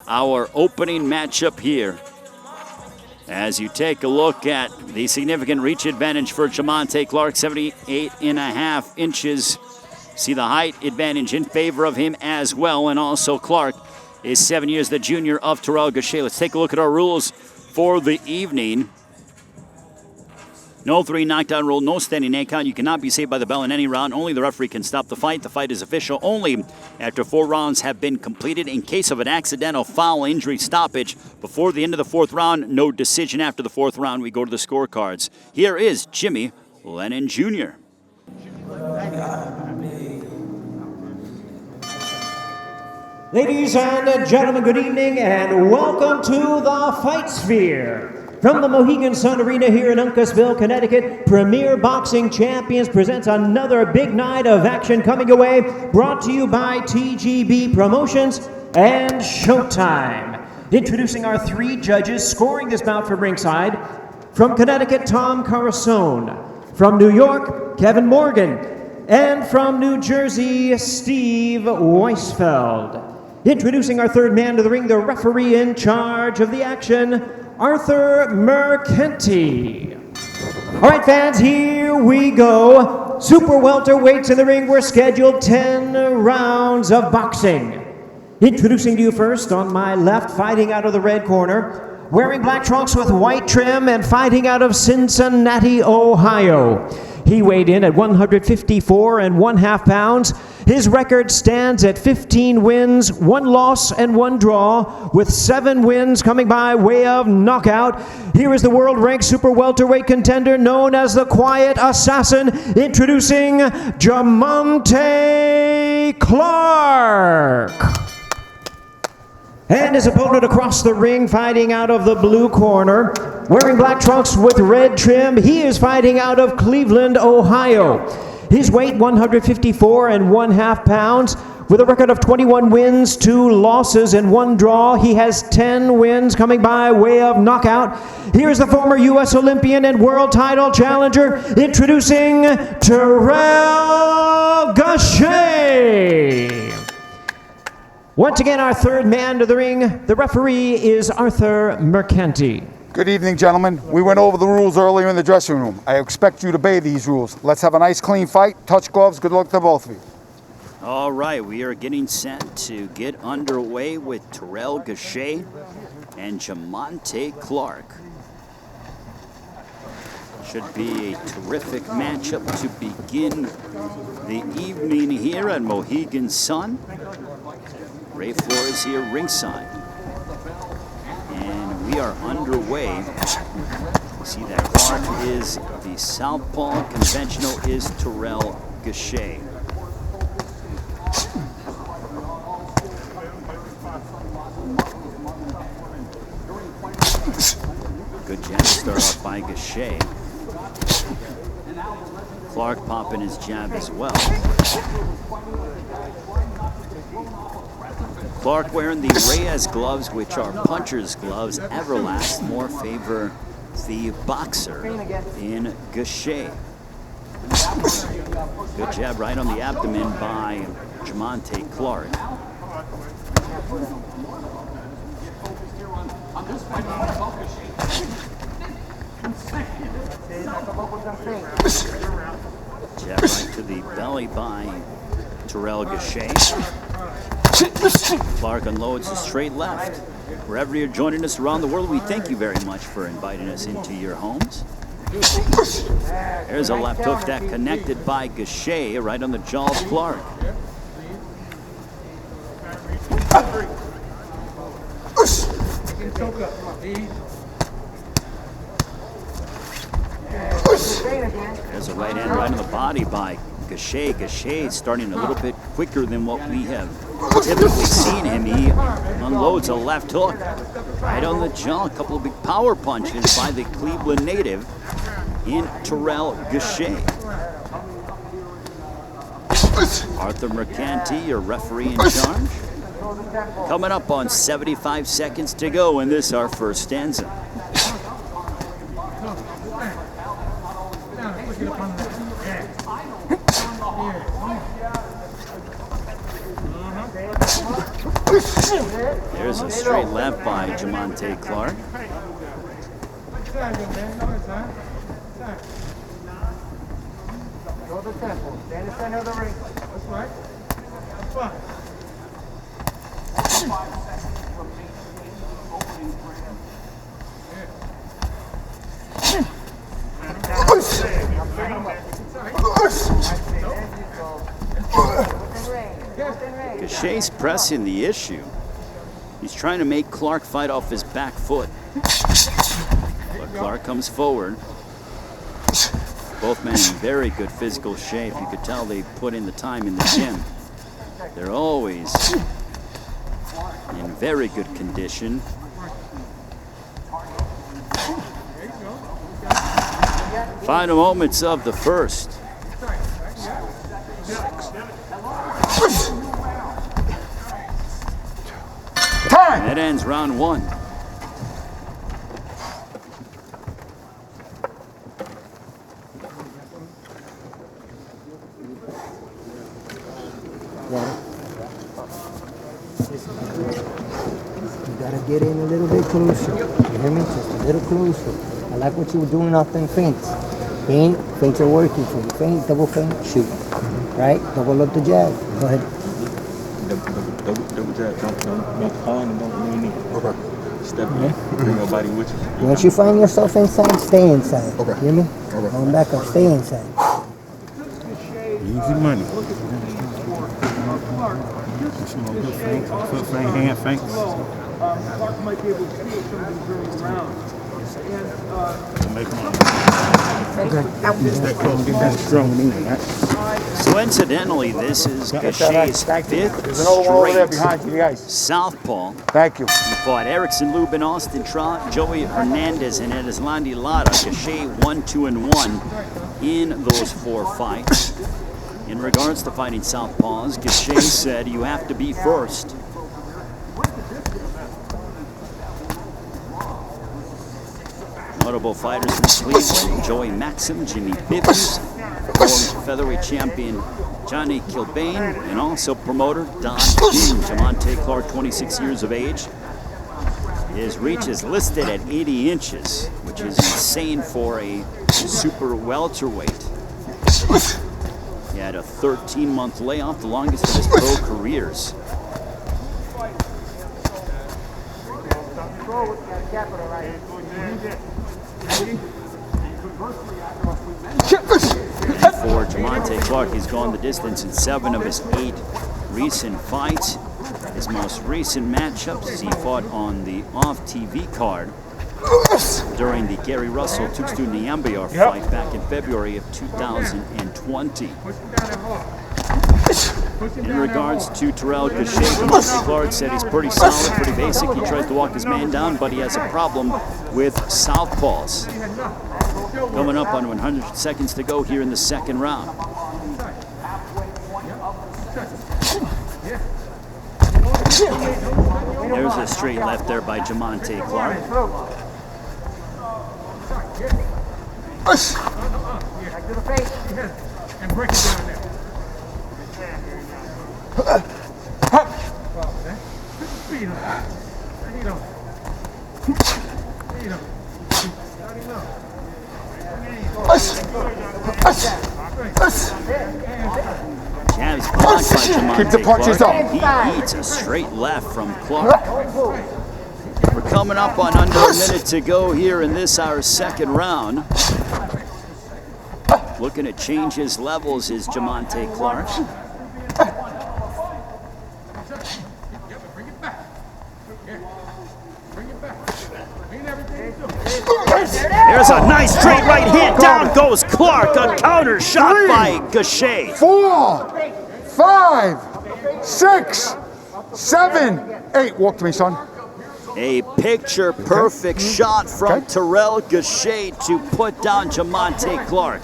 our opening matchup here. As you take a look at the significant reach advantage for Jamontay Clark, 78.5 inches. See the height advantage in favor of him as well. And also Clark is 7 years the junior of Terrell Gausha. Let's take a look at our rules for the evening. No 3 knockdown rule, no standing egg count. You cannot be saved by the bell in any round. Only the referee can stop the fight. The fight is official only after 4 rounds have been completed. In case of an accidental foul, injury, stoppage before the end of the 4th round, no decision after the 4th round. We go to the scorecards. Here is Jimmy Lennon Jr. Ladies and gentlemen, good evening and welcome to the Fight Sphere. From the Mohegan Sun Arena here in Uncasville, Connecticut, Premier Boxing Champions presents another big night of action coming away, brought to you by TGB Promotions and Showtime. Introducing our 3 judges scoring this bout from ringside. From Connecticut, Tom Carasone. From New York, Kevin Morgan. And from New Jersey, Steve Weisfeld. Introducing our 3rd man to the ring, the referee in charge of the action, Arthur Mercante. All right, fans, here we go. Super welterweights in the ring. We're scheduled 10 rounds of boxing. Introducing to you first, on my left, fighting out of the red corner, wearing black trunks with white trim and fighting out of Cincinnati, Ohio. He weighed in at 154 1/2 pounds. His record stands at 15 wins, 1 loss, and 1 draw, with 7 wins coming by way of knockout. Here is the world-ranked super welterweight contender known as the Quiet Assassin, introducing Jamontay Clark. And his opponent across the ring, fighting out of the blue corner, wearing black trunks with red trim. He is fighting out of Cleveland, Ohio. His weight, 154 1/2 pounds, with a record of 21 wins, 2 losses, and 1 draw. He has 10 wins coming by way of knockout. Here's the former U.S. Olympian and world title challenger, introducing Terrell Gausha. Once again, our 3rd man to the ring, the referee is Arthur Mercante. Good evening, gentlemen. We went over the rules earlier in the dressing room. I expect you to obey these rules. Let's have a nice, clean fight. Touch gloves. Good luck to both of you. All right, we are getting set to get underway with Terrell Gausha and Jamontay Clark. Should be a terrific matchup to begin the evening here at Mohegan Sun. Ray Flores here ringside. And we are underway. You see that Clark is the southpaw, conventional is Terrell Gausha. Good jab start off by Gausha. Clark popping his jab as well. Clark wearing the Reyes gloves, which are puncher's gloves. Everlast more favor the boxer in Gausha. Good jab right on the abdomen by Jamontay Clark. Jab right to the belly by Terrell Gausha. Clark unloads a straight left. Wherever you're joining us around the world, we thank you very much for inviting us into your homes. There's a left hook that connected by Gausha right on the jaw of Clark. There's a right hand right on the body by Gausha. Gausha starting a little bit quicker than what we have typically seen him. He unloads a left hook right on the jaw. A couple of big power punches by the Cleveland native in Terrell Gausha. Arthur Mercante, your referee in charge. Coming up on 75 seconds to go in this, our first stanza. There's a straight left by Jamontay Clark. Go to the temple. Stay in the center of the ring. That's right. That's fine. Gausha's pressing the issue. He's trying to make Clark fight off his back foot. But Clark comes forward. Both men in very good physical shape. You could tell they put in the time in the gym. They're always in very good condition. Final moments of the first. Time! That ends round one. You gotta get in a little bit closer. You hear me? Just a little closer. I like what you were doing off them feints. Feints are working for you. Feint, double feint, shoot. Right? Double up the jab. Go ahead. Double jab. Don't call and don't lean in. Okay. Step in. Bring your body with you. Once you find yourself inside, stay inside. Okay. You hear me? Okay. Going back up, stay inside. Easy money. Some more good feints. Foot feint, hand feints. Clark might be able to steal some of these early rounds. To make money. Okay. Get that close, get that strong in, right? So incidentally, this is Gausha's fifth There's another one over there straight behind you, guys. southpaw. Thank you. He fought Erickson, Lubin, Austin Trot, Joey Hernandez, and Edeslandi Lara. Gausha 1-2-1 in those 4 fights. In regards to fighting southpaws, Gausha said you have to be first. Notable fighters from Cleveland: Joey Maxim, Jimmy Bivens, former featherweight champion Johnny Kilbane, and also promoter Don King. Jamontay Clark, 26 years of age. His reach is listed at 80 inches, which is insane for a super welterweight. He had a 13-month layoff, the longest of his pro careers. For Jamontay Clark, he's gone the distance in 7 of his 8 recent fights. His most recent matchups, he fought on the off-TV card during the Gary Russell Tukstu Nyambayar fight back in February of 2020. In regards to Terrell Gausha, Jamontay Clark said he's pretty solid, pretty basic. He tries to walk his man down, but he has a problem with southpaws. Coming up on 100 seconds to go here in the second round. There's a straight left there by Jamontay Clark. And break it down there. Beat him. Beat him. Beat him. Let him know. Jabs blocked by Jamontay Keep the punches Clark. up. He eats a straight left from Clark. We're coming up on under a minute to go here in this, our second round. Looking to change his levels is Jamontay Clark. There's a nice straight right hand. Down goes Clark. A counter shot by Gausha. 4, 5, 6, 7, 8. Walk to me, son. A picture-perfect shot from Terrell Gausha to put down Jamontay Clark.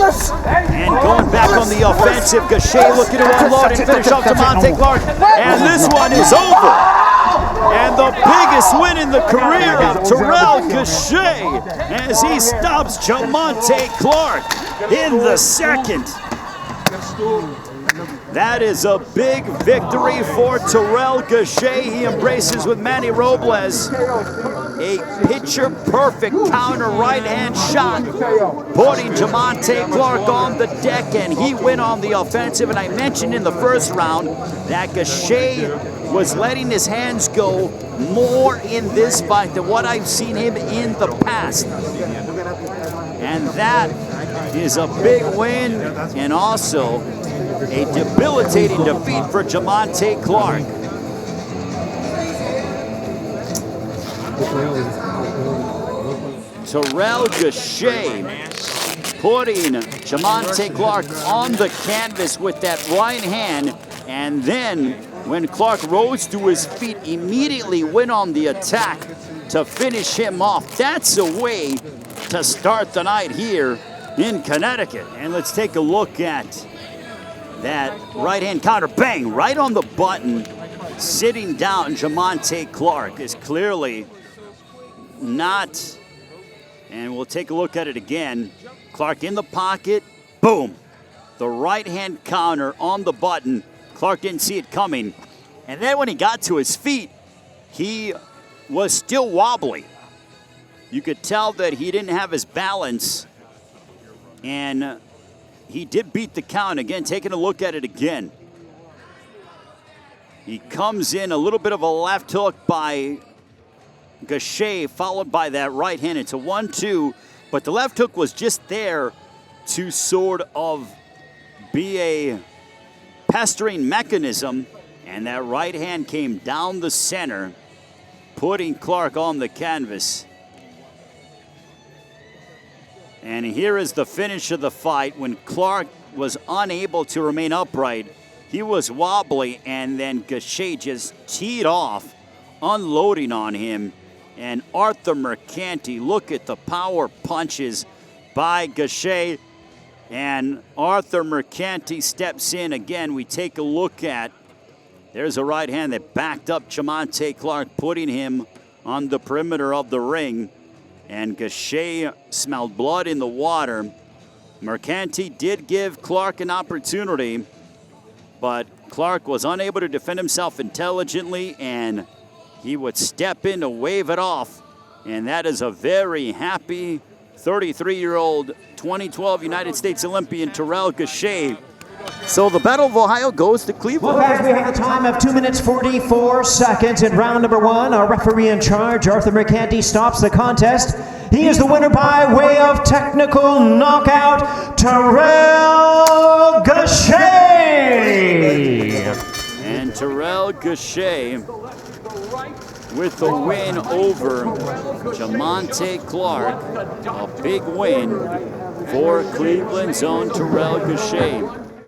And going back on the offensive, Gausha looking to unload and finish off Jamontay Clark. And this one is over. And the biggest win in the career of Terrell Gausha as he stops Jamontay Clark in the second. That is a big victory for Terrell Gausha. He embraces with Manny Robles. A picture-perfect counter right-hand shot, putting Jamontay Clark on the deck, and he went on the offensive. And I mentioned in the first round that Gausha was letting his hands go more in this fight than what I've seen him in the past. And that is a big win, and also a debilitating defeat for Jamontay Clark. Terrell Gausha putting Jamontay Clark on the canvas with that right hand, and then when Clark rose to his feet, immediately went on the attack to finish him off. That's a way to start the night here in Connecticut. And let's take a look at that right-hand counter. Bang, right on the button. Sitting down, Jamontay Clark is clearly not, and we'll take a look at it again. Clark in the pocket, boom. The right-hand counter on the button. Clark didn't see it coming. And then when he got to his feet, he was still wobbly. You could tell that he didn't have his balance, and he did beat the count. Again, taking a look at it again. He comes in a little bit of a left hook by Gausha, followed by that right hand. It's a 1-2, but the left hook was just there to sort of be a pestering mechanism, and that right hand came down the center, putting Clark on the canvas. And here is the finish of the fight when Clark was unable to remain upright. He was wobbly, and then Gausha just teed off, unloading on him. And Arthur Mercante, look at the power punches by Gausha. And Arthur Mercante steps in again. We take a look at, there's a right hand that backed up Jamontay Clark, putting him on the perimeter of the ring. And Gausha smelled blood in the water. Mercante did give Clark an opportunity, but Clark was unable to defend himself intelligently, and he would step in to wave it off. And that is a very happy 33-year-old 2012 United States Olympian Terrell Gausha. So the Battle of Ohio goes to Cleveland. Well, guys, we have a time of 2 minutes 44 seconds in round number 1. Our referee in charge, Arthur Mercante, stops the contest. He is the winner by way of technical knockout, Terrell Gausha. And Terrell Gausha with the win over Jamontay Clark. A big win for Cleveland's own Terrell Gausha.